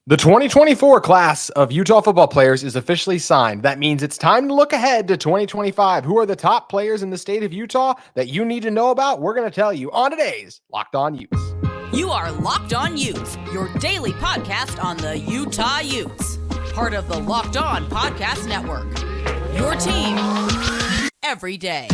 The 2024 class of Utah football players is officially signed. That means it's time to look ahead to 2025. Who are the top players in the state of Utah that you need to know about? We're going to tell you on today's Locked On Utes. You are Locked On Utes, your daily podcast on the Utah Utes. Part of the Locked On Podcast Network. Your team every day.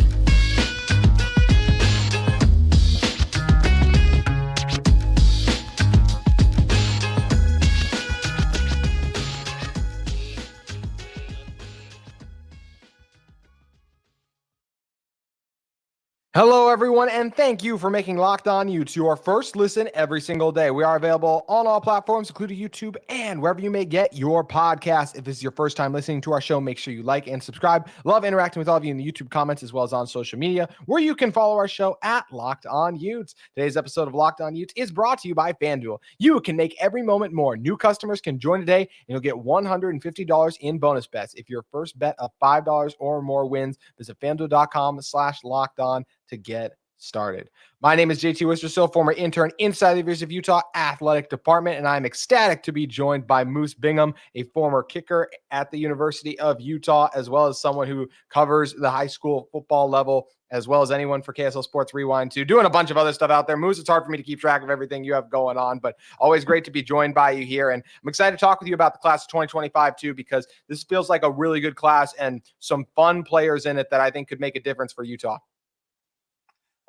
Hello, everyone, and thank you for making Locked On Utes your first listen every single day. We are available on all platforms, including YouTube and wherever you may get your podcast. If this is your first time listening to our show, make sure you like and subscribe. Love interacting with all of you in the YouTube comments as well as on social media, where you can follow our show at Locked On Utes. Today's episode of Locked On Utes is brought to you by FanDuel. You can make every moment more. New customers can join today, and you'll get $150 in bonus bets if your first bet of $5 or more wins. Visit FanDuel.com/LockedOn to get started. My name is JT Wistrcill, former intern inside the University of Utah Athletic Department, and I'm ecstatic to be joined by Moose Bingham, a former kicker at the University of Utah, as well as someone who covers the high school football level, as well as anyone for KSL Sports Rewind too, doing a bunch of other stuff out there. Moose, it's hard for me to keep track of everything you have going on, but always great to be joined by you here. And I'm excited to talk with you about the class of 2025 too, because this feels like a really good class and some fun players in it that I think could make a difference for Utah.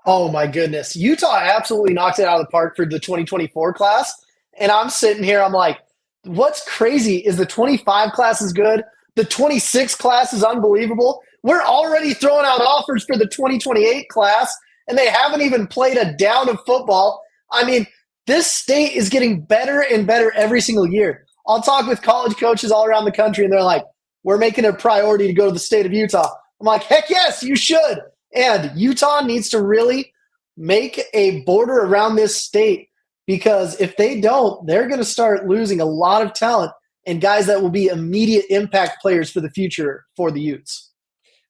Oh, my goodness. Utah absolutely knocked it out of the park for the 2024 class. And I'm sitting here, I'm like, what's crazy is the 25 class is good. The 26 class is unbelievable. We're already throwing out offers for the 2028 class, and they haven't even played a down of football. I mean, this state is getting better and better every single year. I'll talk with college coaches all around the country, and they're like, we're making it a priority to go to the state of Utah. I'm like, heck yes, you should. And Utah needs to really make a border around this state, because if they don't, they're going to start losing a lot of talent and guys that will be immediate impact players for the future for the Utes.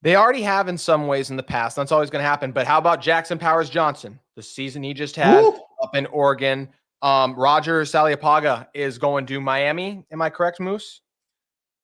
They already have in some ways in the past. That's always going to happen. But how about Jackson Powers Johnson? The season he just had up in Oregon. Roger Saliapaga is going to Miami. Am I correct, Moose?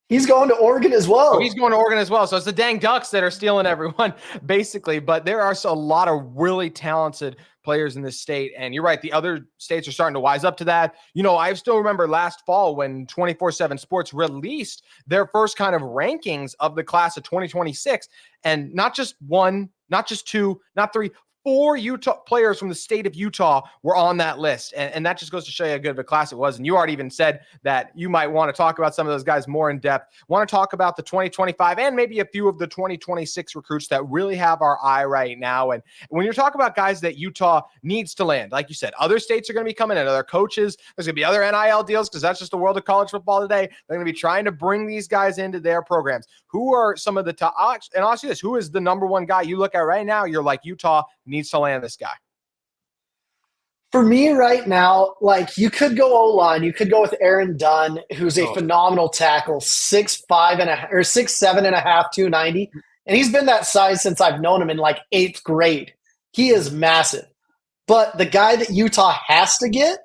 He's going to Oregon as well. Oh, he's going to Oregon as well. So it's the dang Ducks that are stealing everyone, basically. But there are a lot of really talented players in this state. And you're right, the other states are starting to wise up to that. You know, I still remember last fall when 24/7 Sports released their first kind of rankings of the class of 2026. And not just one, not just two, not three, 4 Utah players from the state of Utah were on that list. And that just goes to show you how good of a class it was. And you already even said that you might want to talk about some of those guys more in depth. Want to talk about the 2025 and maybe a few of the 2026 recruits that really have our eye right now. And when you're talking about guys that Utah needs to land, like you said, other states are going to be coming in, other coaches, there's going to be other NIL deals, because that's just the world of college football today. They're going to be trying to bring these guys into their programs. Who are some of the top, and I'll ask you this, who is the number one guy you look at right now? You're like, Utah needs to land this guy. For me right now, like, you could go O-line. You could go with Aaron Dunn, who's a phenomenal tackle, 6'7.5", 290. And he's been that size since I've known him in like 8th grade. He is massive. But the guy that Utah has to get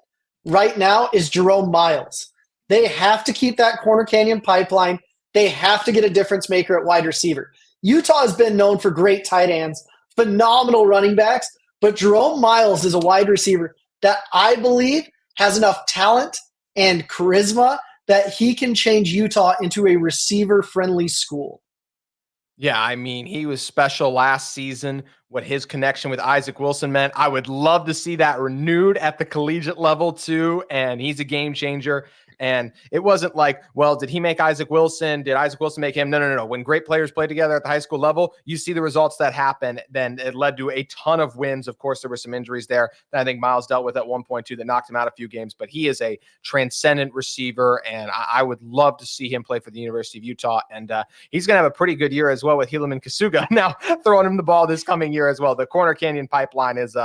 right now is Jerome Miles. They have to keep that Corner Canyon pipeline. They have to get a difference maker at wide receiver. Utah has been known for great tight ends, phenomenal running backs, but Jerome Miles is a wide receiver that I believe has enough talent and charisma that he can change Utah into a receiver-friendly school. Yeah, I mean, he was special last season, what his connection with Isaac Wilson meant. I would love to see that renewed at the collegiate level too, and he's a game changer. And it wasn't like, well, did he make Isaac Wilson? Did Isaac Wilson make him? No. When great players play together at the high school level, you see the results that happen. Then it led to a ton of wins. Of course, there were some injuries there that I think Miles dealt with at 1.2 that knocked him out a few games, but he is a transcendent receiver, and I would love to see him play for the University of Utah. And he's going to have a pretty good year as well with Helaman Kasuga now throwing him the ball this coming year as well. The Corner Canyon pipeline is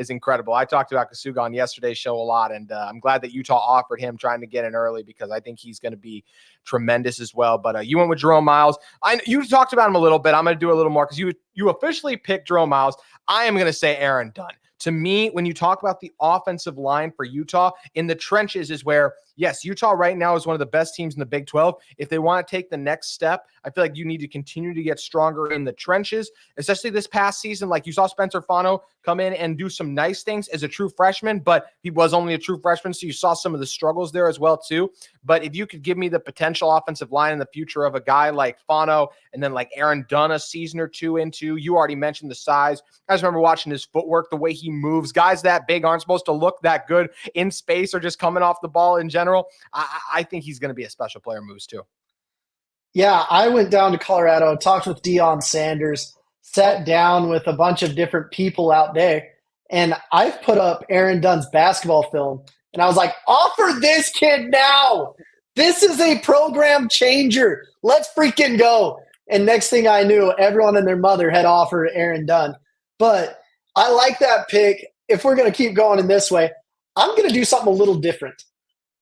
incredible. I talked about Kasuga on yesterday's show a lot, and I'm glad that Utah offered him, trying to get in early, because I think he's going to be tremendous as well. But you went with Jerome Miles. You talked about him a little bit. I'm going to do a little more because you officially picked Jerome Miles. I am going to say Aaron Dunn. To me, when you talk about the offensive line for Utah, in the trenches is where yes, Utah right now is one of the best teams in the Big 12. If they want to take the next step, I feel like you need to continue to get stronger in the trenches, especially this past season. Like you saw Spencer Fano come in and do some nice things as a true freshman, but he was only a true freshman, so you saw some of the struggles there as well too. But if you could give me the potential offensive line in the future of a guy like Fano and then like Aaron Dunn a season or two into, you already mentioned the size. I just remember watching his footwork, the way he moves. Guys that big aren't supposed to look that good in space or just coming off the ball in general. I think he's going to be a special player, Moose, too. Yeah, I went down to Colorado, talked with Deion Sanders, sat down with a bunch of different people out there, and I've put up Aaron Dunn's basketball film, and I was like, offer this kid now. This is a program changer. Let's freaking go. And next thing I knew, everyone and their mother had offered Aaron Dunn. But I like that pick. If we're going to keep going in this way, I'm going to do something a little different.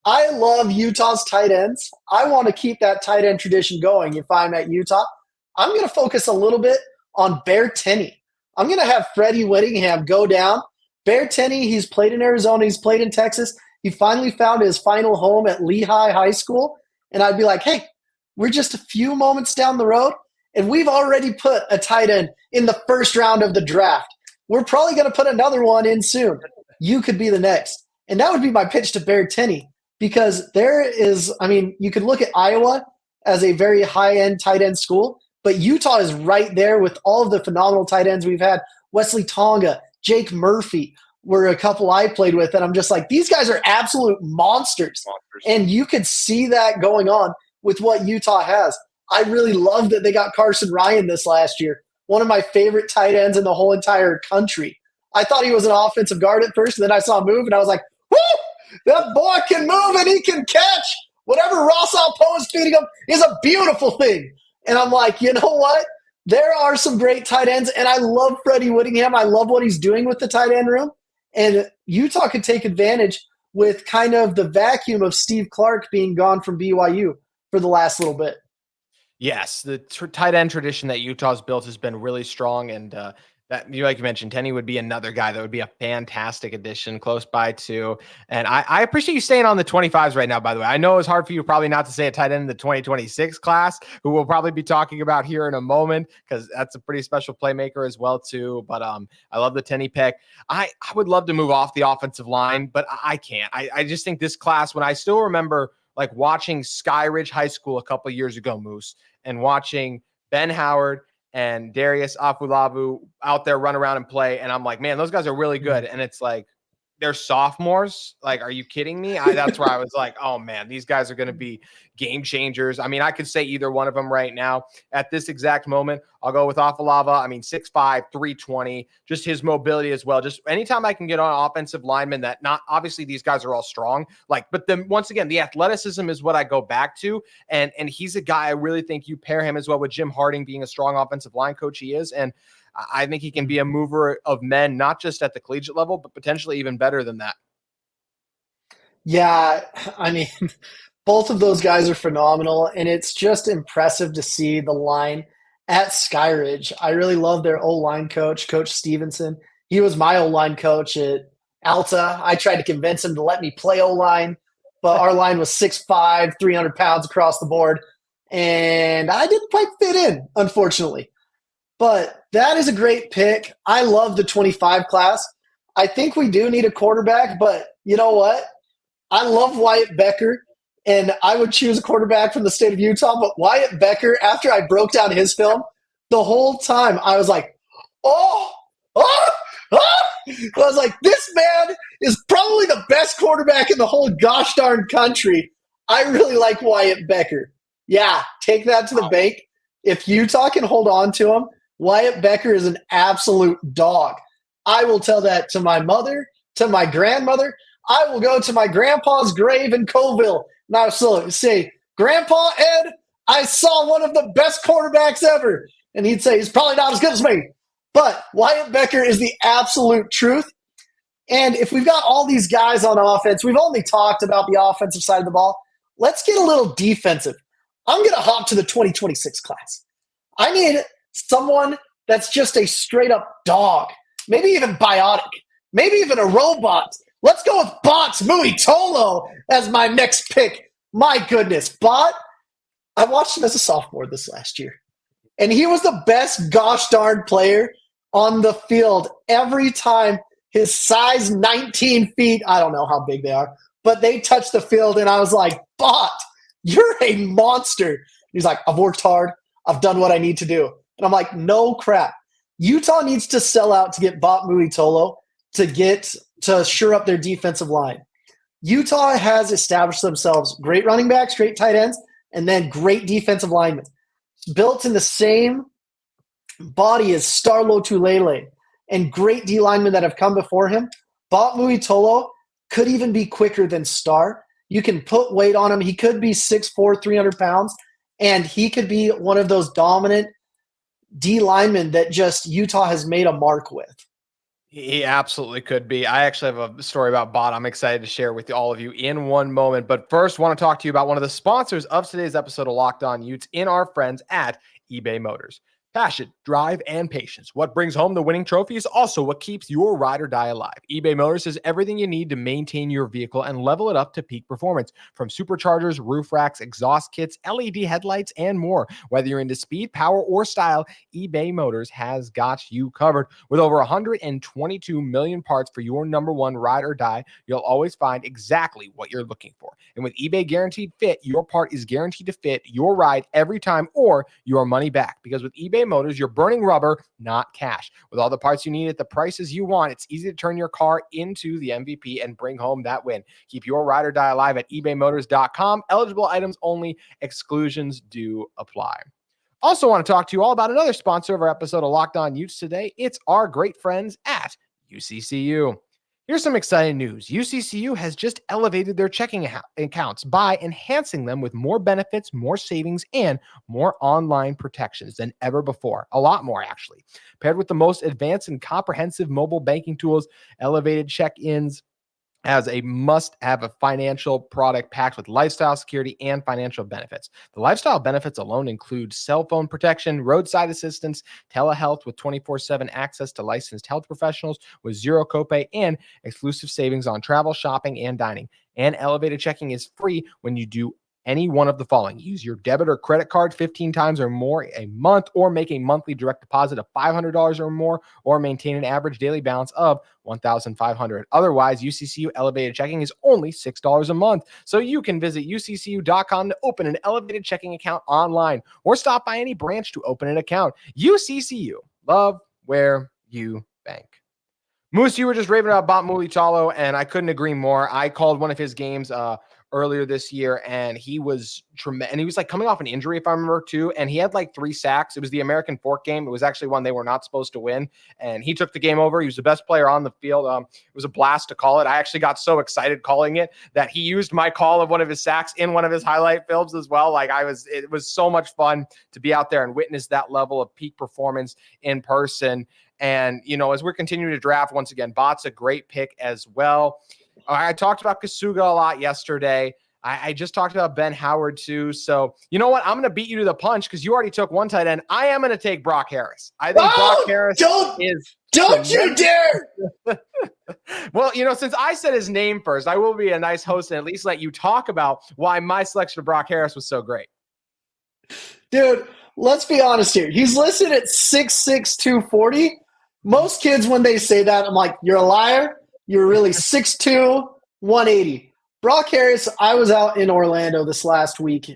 I love Utah's tight ends. I want to keep that tight end tradition going if I'm at Utah. I'm going to focus a little bit on Bear Tenney. I'm going to have Freddie Whittingham go down. Bear Tenney, he's played in Arizona. He's played in Texas. He finally found his final home at Lehigh High School. And I'd be like, hey, we're just a few moments down the road, and we've already put a tight end in the first round of the draft. We're probably going to put another one in soon. You could be the next. And that would be my pitch to Bear Tenney. Because there is, I mean, you could look at Iowa as a very high-end tight end school, but Utah is right there with all of the phenomenal tight ends we've had. Wesley Tonga, Jake Murphy were a couple I played with, and I'm just like, these guys are absolute monsters. And you could see that going on with what Utah has. I really love that they got Carson Ryan this last year, one of my favorite tight ends in the whole entire country. I thought he was an offensive guard at first, and then I saw him move, and I was like, whoo! That boy can move and he can catch. Whatever Ross Alpo is feeding him is a beautiful thing. And I'm like, you know what? There are some great tight ends, and I love Freddie Whittingham. I love what he's doing with the tight end room. And Utah could take advantage with kind of the vacuum of Steve Clark being gone from BYU for the last little bit. Yes, the tight end tradition that Utah's built has been really strong, and that like you mentioned, Tenney would be another guy that would be a fantastic addition close by too. And I appreciate you staying on the 25s right now, by the way. I know it's hard for you probably not to say a tight end in the 2026 class, who we'll probably be talking about here in a moment, because that's a pretty special playmaker as well too. But I love the Tenney pick. I would love to move off the offensive line, but I can't. I just think this class, when I still remember like watching Skyridge High School a couple of years ago, Moose, and watching Ben Howard and Darius Afulavu out there run around and play. And I'm like, man, those guys are really good. And it's like, they're sophomores. Like, are you kidding me? That's where I was like, oh man, these guys are going to be game changers. I mean, I could say either one of them right now at this exact moment. I'll go with Afalava. I mean, 6'5", 320, just his mobility as well. Just anytime I can get on offensive linemen that not, obviously these guys are all strong, like, but then once again, the athleticism is what I go back to. And he's a guy I really think you pair him as well with Jim Harding being a strong offensive line coach he is. And I think he can be a mover of men, not just at the collegiate level, but potentially even better than that. Yeah, I mean, both of those guys are phenomenal, and it's just impressive to see the line at Skyridge. I really love their O-line coach, Coach Stevenson. He was my O-line coach at Alta. I tried to convince him to let me play O-line, but our line was 6'5", 300 pounds across the board, and I didn't quite fit in, unfortunately. But that is a great pick. I love the 25 class. I think we do need a quarterback, but you know what? I love Wyatt Becker, and I would choose a quarterback from the state of Utah. But Wyatt Becker, after I broke down his film, the whole time I was like, oh. I was like, this man is probably the best quarterback in the whole gosh darn country. I really like Wyatt Becker. Yeah, take that to the bank. If Utah can hold on to him, Wyatt Becker is an absolute dog. I will tell that to my mother, to my grandmother. I will go to my grandpa's grave in Coville, and I will say, Grandpa Ed, I saw one of the best quarterbacks ever. And he'd say, he's probably not as good as me. But Wyatt Becker is the absolute truth. And if we've got all these guys on offense, we've only talked about the offensive side of the ball. Let's get a little defensive. I'm going to hop to the 2026 class. I need someone that's just a straight-up dog, maybe even biotic, maybe even a robot Let's go with Bot's Muitolo as my next pick. My goodness, Bot, I watched him as a sophomore this last year, and he was the best gosh darn player on the field every time his size 19 feet, I don't know how big they are, but they touched the field, and I was like, Bot, you're a monster. He's like, I've worked hard. I've done what I need to do. And I'm like, no crap. Utah needs to sell out to get Bot Muitolo to shore up their defensive line. Utah has established themselves great running backs, great tight ends, and then great defensive linemen. Built in the same body as Starlo Tulele and great D linemen that have come before him. Bot Muitolo could even be quicker than Star. You can put weight on him. He could be 6'4", 300 pounds, and he could be one of those dominant D linemen that just Utah has made a mark with. He absolutely could be. I actually have a story about Bot I'm excited to share with all of you in one moment. But first, want to talk to you about one of the sponsors of today's episode of Locked On Utes in our friends at eBay Motors. Passion, drive, and patience. What brings home the winning trophy is also what keeps your ride or die alive. eBay Motors has everything you need to maintain your vehicle and level it up to peak performance. From superchargers, roof racks, exhaust kits, LED headlights, and more. Whether you're into speed, power, or style, eBay Motors has got you covered. With over 122 million parts for your number one ride or die, you'll always find exactly what you're looking for. And with eBay Guaranteed Fit, your part is guaranteed to fit your ride every time or your money back. Because with eBay Motors, you're burning rubber, not cash. With all the parts you need at the prices you want, it's easy to turn your car into the MVP and bring home that win. Keep your ride or die alive at ebaymotors.com. Eligible items only. Exclusions do apply. Also want to talk to you all about another sponsor of our episode of Locked On Utes today. It's our great friends at UCCU. Here's some exciting news. UCCU has just elevated their checking accounts by enhancing them with more benefits, more savings, and more online protections than ever before. A lot more, actually. Paired with the most advanced and comprehensive mobile banking tools, elevated check-ins as a must-have a financial product packed with lifestyle security and financial benefits. The lifestyle benefits alone include cell phone protection, roadside assistance, telehealth with 24/7 access to licensed health professionals with zero copay, and exclusive savings on travel, shopping, and dining. And elevated checking is free when you do any one of the following. Use your debit or credit card 15 times or more a month, or make a monthly direct deposit of $500 or more, or maintain an average daily balance of $1,500. Otherwise, UCCU Elevated Checking is only $6 a month. So you can visit uccu.com to open an elevated checking account online, or stop by any branch to open an account. UCCU, love where you bank. Moose, you were just raving about Bot Muitolo, and I couldn't agree more. I called one of his games earlier this year, and he was tremendous. And he was like coming off an injury, if I remember, too. And he had like 3 sacks. It was the American Fork game. It was actually one they were not supposed to win. And he took the game over. He was the best player on the field. It was a blast to call it. I actually got so excited calling it that he used my call of one of his sacks in one of his highlight films as well. It was so much fun to be out there and witness that level of peak performance in person. And, as we're continuing to draft, once again, Bot's a great pick as well. I talked about Kasuga a lot yesterday. I just talked about Ben Howard too. So you know what? I'm going to beat you to the punch because you already took one tight end. I am going to take Brock Harris. I think Brock Harris Don't you dare! Well, since I said his name first, I will be a nice host and at least let you talk about why my selection of Brock Harris was so great. Dude, let's be honest here. He's listed at 6'6", 240. Most kids, when they say that, I'm like, you're a liar. You're really 6'2", 180. Brock Harris, I was out in Orlando this last week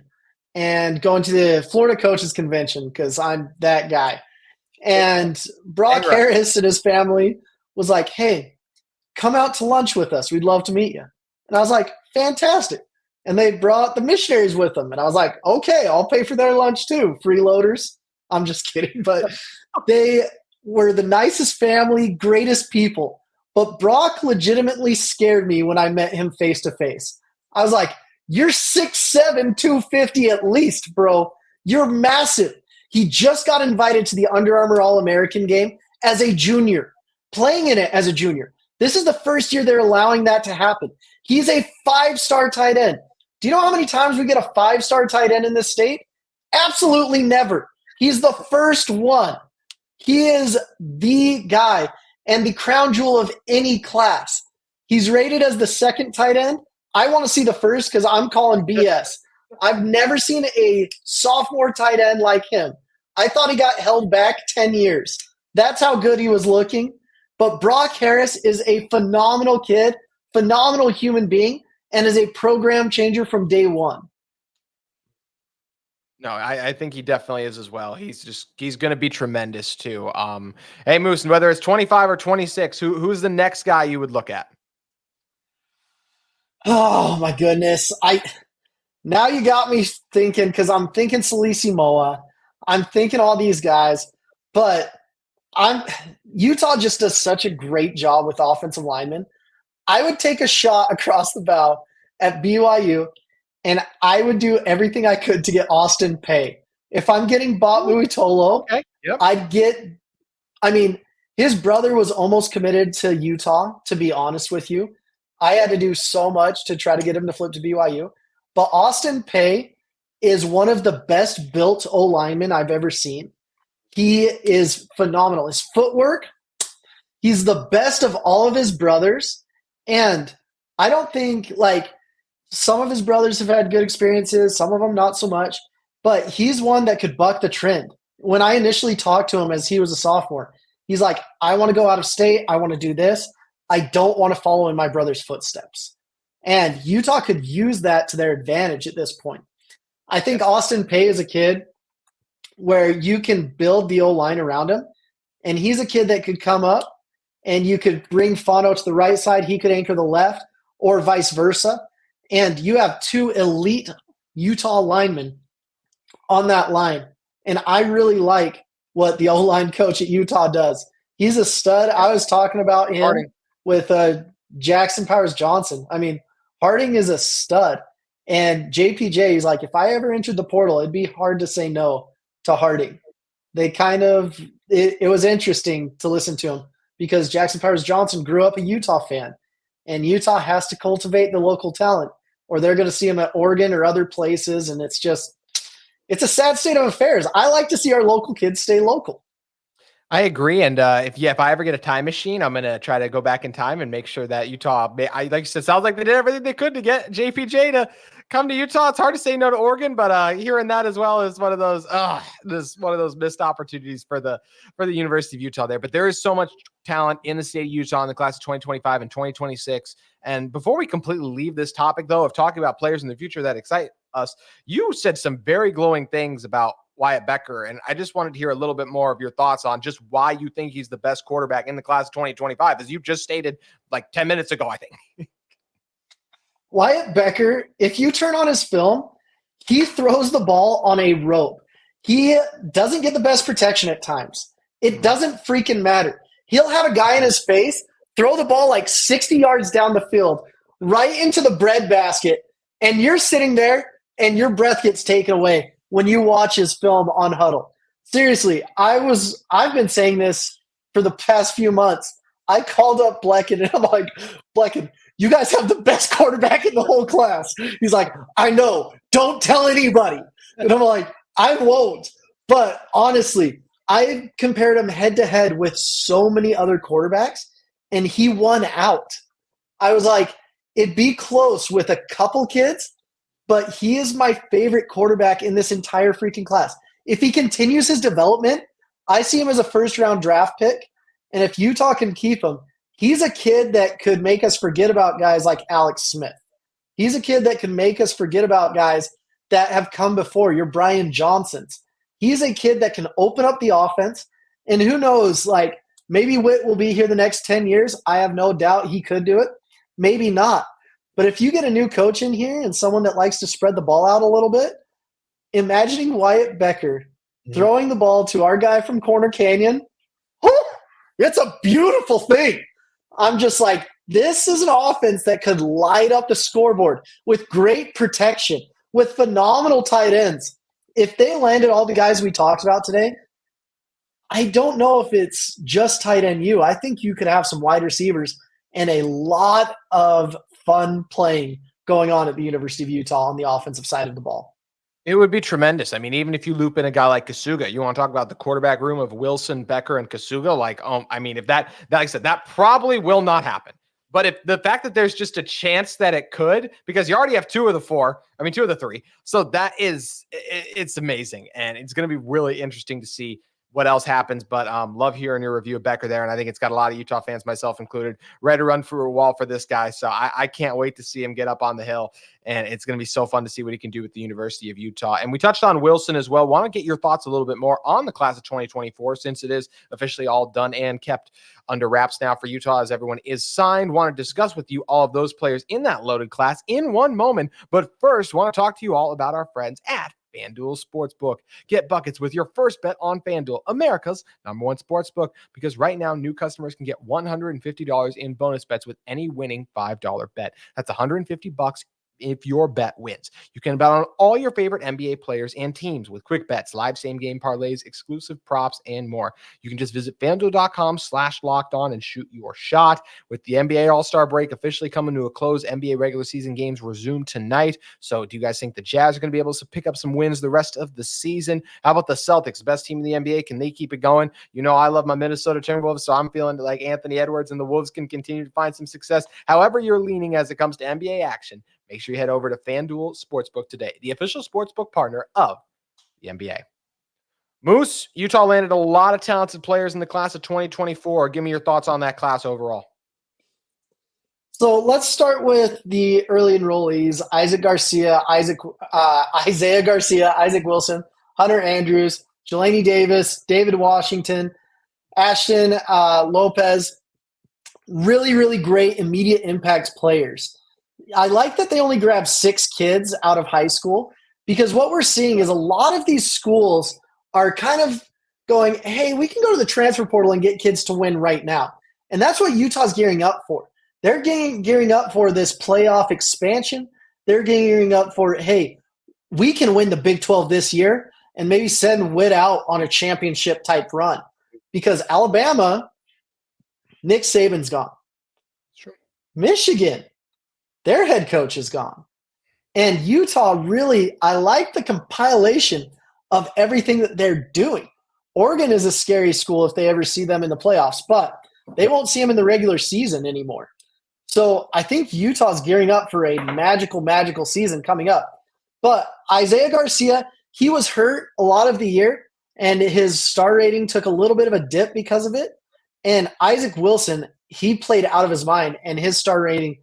and going to the Florida Coaches Convention because I'm that guy. And Brock Harris and his family was like, hey, come out to lunch with us. We'd love to meet you. And I was like, fantastic. And they brought the missionaries with them. And I was like, okay, I'll pay for their lunch too. Freeloaders. I'm just kidding. But they were the nicest family, greatest people. But Brock legitimately scared me when I met him face to face. I was like, you're 6'7", 250 at least, bro. You're massive. He just got invited to the Under Armour All-American game as a junior, playing in it as a junior. This is the first year they're allowing that to happen. He's a 5-star tight end. Do you know how many times we get a 5-star tight end in this state? Absolutely never. He's the first one. He is the guy and the crown jewel of any class. He's rated as the second tight end. I want to see the first because I'm calling BS. I've never seen a sophomore tight end like him. I thought he got held back 10 years. That's how good he was looking. But Brock Harris is a phenomenal kid, phenomenal human being, and is a program changer from day one. No, I think he definitely is as well. He's going to be tremendous too. Hey Moose, and whether it's 25 or 26, who's the next guy you would look at? Oh my goodness. Now you got me thinking, because I'm thinking Salisi Moa. I'm thinking all these guys, but Utah just does such a great job with offensive linemen. I would take a shot across the bow at BYU, and I would do everything I could to get Austin Peay. If I'm getting Bob Muitolo, okay. Yep. His brother was almost committed to Utah, to be honest with you. I had to do so much to try to get him to flip to BYU. But Austin Peay is one of the best built O-linemen I've ever seen. He is phenomenal. His footwork, he's the best of all of his brothers. And I don't think, some of his brothers have had good experiences, some of them not so much. But he's one that could buck the trend. When I initially talked to him as he was a sophomore, he's like, I want to go out of state. I want to do this. I don't want to follow in my brother's footsteps. And Utah could use that to their advantage at this point. I think Austin Peay is a kid where you can build the O-line around him. And he's a kid that could come up and you could bring Fano to the right side. He could anchor the left or vice versa. And you have two elite Utah linemen on that line. And I really like what the O-line coach at Utah does. He's a stud. I was talking about him with Jackson Powers Johnson. Harding is a stud. And JPJ is like, if I ever entered the portal, it'd be hard to say no to Harding. It was interesting to listen to him because Jackson Powers Johnson grew up a Utah fan. And Utah has to cultivate the local talent or they're going to see him at Oregon or other places. And it's a sad state of affairs. I like to see our local kids stay local. I agree. And if I ever get a time machine, I'm going to try to go back in time and make sure that Utah, like you said, sounds like they did everything they could to get JPJ to come to Utah. It's hard to say no to Oregon, but hearing that as well is one of those missed opportunities for the University of Utah there. But there is so much talent in the state of Utah in the class of 2025 and 2026. And before we completely leave this topic, though, of talking about players in the future that excite us, you said some very glowing things about Wyatt Becker. And I just wanted to hear a little bit more of your thoughts on just why you think he's the best quarterback in the class of 2025, as you just stated like 10 minutes ago, I think. Wyatt Becker, if you turn on his film, he throws the ball on a rope. He doesn't get the best protection at times. It doesn't freaking matter. He'll have a guy in his face, throw the ball like 60 yards down the field, right into the breadbasket, and you're sitting there and your breath gets taken away when you watch his film on Huddle. Seriously, I've been saying this for the past few months. I called up Blecken and I'm like, Blecken, you guys have the best quarterback in the whole class. He's like, I know, don't tell anybody. And I'm like, I won't. But honestly, I compared him head to head with so many other quarterbacks and he won out. I was like, it'd be close with a couple kids, but he is my favorite quarterback in this entire freaking class. If he continues his development, I see him as a first-round draft pick. And if Utah can keep him, he's a kid that could make us forget about guys like Alex Smith. He's a kid that can make us forget about guys that have come before, your Brian Johnsons. He's a kid that can open up the offense. And who knows, maybe Witt will be here the next 10 years. I have no doubt he could do it. Maybe not. But if you get a new coach in here and someone that likes to spread the ball out a little bit, imagining Wyatt Becker throwing the ball to our guy from Corner Canyon, it's a beautiful thing. I'm just like, this is an offense that could light up the scoreboard with great protection, with phenomenal tight ends. If they landed all the guys we talked about today, I don't know if it's just tight end you. I think you could have some wide receivers and a lot of fun playing going on at the University of Utah on the offensive side of the ball. It would be tremendous. Even if you loop in a guy like Kasuga, you want to talk about the quarterback room of Wilson, Becker, and Kasuga. If that, like I said, that probably will not happen. But if the fact that there's just a chance that it could, because you already have two of the three. So it's amazing. And it's going to be really interesting to see what else happens. But love hearing your review of Becker there. And I think it's got a lot of Utah fans, myself included, ready to run through a wall for this guy. So I can't wait to see him get up on the hill. And it's going to be so fun to see what he can do with the University of Utah. And we touched on Wilson as well. Want to get your thoughts a little bit more on the class of 2024, since it is officially all done and kept under wraps now for Utah as everyone is signed. Want to discuss with you all of those players in that loaded class in one moment. But first, want to talk to you all about our friends at FanDuel Sportsbook. Get buckets with your first bet on FanDuel, America's #1 sportsbook, because right now new customers can get $150 in bonus bets with any winning $5 bet. That's $150 if your bet wins. You can bet on all your favorite NBA players and teams with quick bets, live same-game parlays, exclusive props, and more. You can just visit FanDuel.com/lockedon and shoot your shot. With the NBA All-Star break officially coming to a close, NBA regular season games resume tonight. So do you guys think the Jazz are going to be able to pick up some wins the rest of the season? How about the Celtics, the best team in the NBA? Can they keep it going? You know, I love my Minnesota Timberwolves, so I'm feeling like Anthony Edwards and the Wolves can continue to find some success. However you're leaning as it comes to NBA action, make sure you head over to FanDuel Sportsbook today, the official sportsbook partner of the NBA. Moose, Utah landed a lot of talented players in the class of 2024. Give me your thoughts on that class overall. So let's start with the early enrollees: Isaiah Garcia, Isaac Wilson, Hunter Andrews, Jelani Davis, David Washington, Ashton Lopez. Really, really great immediate impact players. I like that they only grabbed 6 kids out of high school, because what we're seeing is a lot of these schools are kind of going, hey, we can go to the transfer portal and get kids to win right now. And that's what Utah's gearing up for. They're gearing up for this playoff expansion. They're gearing up for, hey, we can win the Big 12 this year and maybe send Witt out on a championship type run. Because Alabama, Nick Saban's gone. Sure. Michigan, their head coach is gone. And Utah, really, I like the compilation of everything that they're doing. Oregon is a scary school if they ever see them in the playoffs, but they won't see them in the regular season anymore. So I think Utah's gearing up for a magical, magical season coming up. But Isaiah Garcia, he was hurt a lot of the year, and his star rating took a little bit of a dip because of it. And Isaac Wilson, he played out of his mind, and his star rating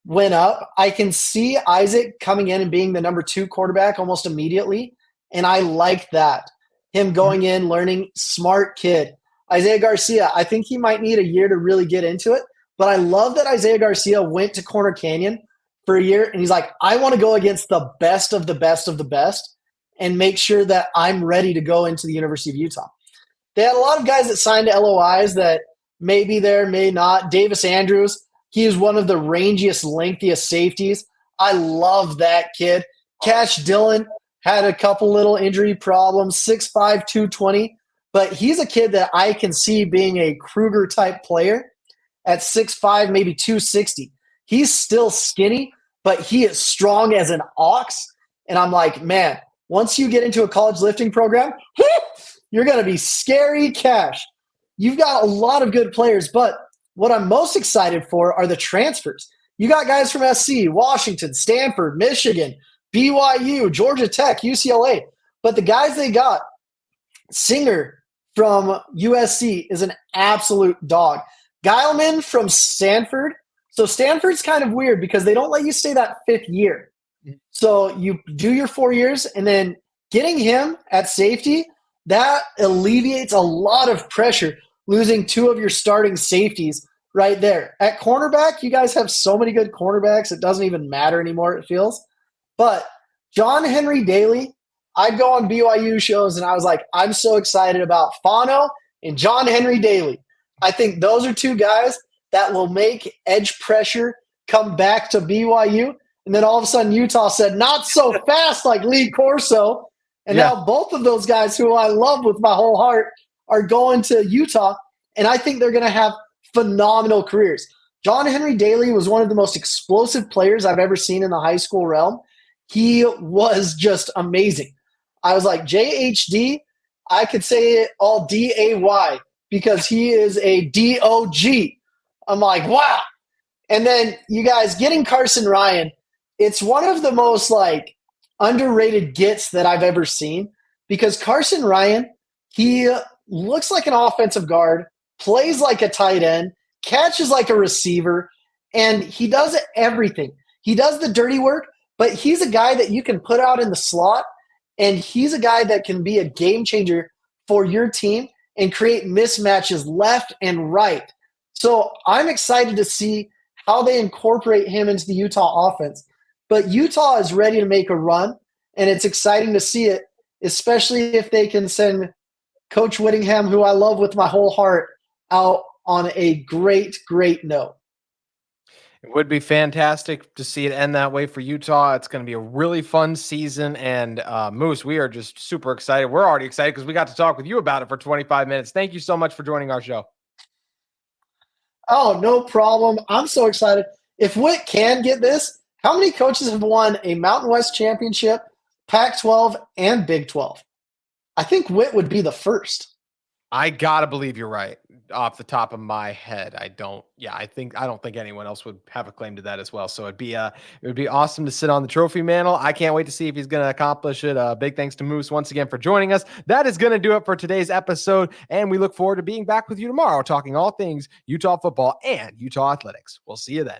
went up. I can see Isaac coming in and being the number 2 quarterback almost immediately, and I like that. Him going in, learning, smart kid. Isaiah Garcia, I think he might need a year to really get into it, but I love that Isaiah Garcia went to Corner Canyon for a year, and he's like, I want to go against the best of the best of the best and make sure that I'm ready to go into the University of Utah. They had a lot of guys that signed LOIs that may be there, may not. Davis Andrews, he is one of the rangiest, lengthiest safeties. I love that kid. Cash Dillon had a couple little injury problems, 6'5", 220, but he's a kid that I can see being a Kruger-type player at 6'5", maybe 260. He's still skinny, but he is strong as an ox, and I'm like, man, once you get into a college lifting program, you're going to be scary cash. You've got a lot of good players, but what I'm most excited for are the transfers. You got guys from SC, Washington, Stanford, Michigan, BYU, Georgia Tech, UCLA. But the guys they got, Singer from USC is an absolute dog. Geilman from Stanford. So Stanford's kind of weird because they don't let you stay that 5th year. So you do your 4 years, and then getting him at safety, that alleviates a lot of pressure, losing 2 of your starting safeties right there. At cornerback, you guys have so many good cornerbacks, it doesn't even matter anymore, it feels. But John Henry Daly, I'd go on BYU shows, and I was like, I'm so excited about Fano and John Henry Daly. I think those are 2 guys that will make edge pressure come back to BYU. And then all of a sudden Utah said, not so fast like Lee Corso. And now both of those guys, who I love with my whole heart, are going to Utah. And I think they're going to have phenomenal careers. John Henry Daly was one of the most explosive players I've ever seen in the high school realm. He was just amazing. I was like, JHD, I could say it all DAY because he is a DOG. I'm like, wow. And then you guys getting Carson Ryan, it's one of the most like underrated gets that I've ever seen because Carson Ryan, he looks like an offensive guard, plays like a tight end, catches like a receiver, and he does everything. He does the dirty work, but he's a guy that you can put out in the slot, and he's a guy that can be a game changer for your team and create mismatches left and right. So I'm excited to see how they incorporate him into the Utah offense. But Utah is ready to make a run, and it's exciting to see it, especially if they can send Coach Whittingham, who I love with my whole heart, out on a great, great note. It would be fantastic to see it end that way for Utah. It's going to be a really fun season. And Moose, we are just super excited. We're already excited because we got to talk with you about it for 25 minutes. Thank you so much for joining our show. Oh, no problem. I'm so excited. If Whit can get this, how many coaches have won a Mountain West championship, Pac-12, and Big 12? I think Whit would be the first. I gotta believe you're right. Off the top of my head, I don't think anyone else would have a claim to that as well. So it would be awesome to sit on the trophy mantle. I can't wait to see if he's going to accomplish it. Big thanks to Moose once again for joining us. That is going to do it for today's episode, and we look forward to being back with you tomorrow, talking all things Utah football and Utah athletics. We'll see you then.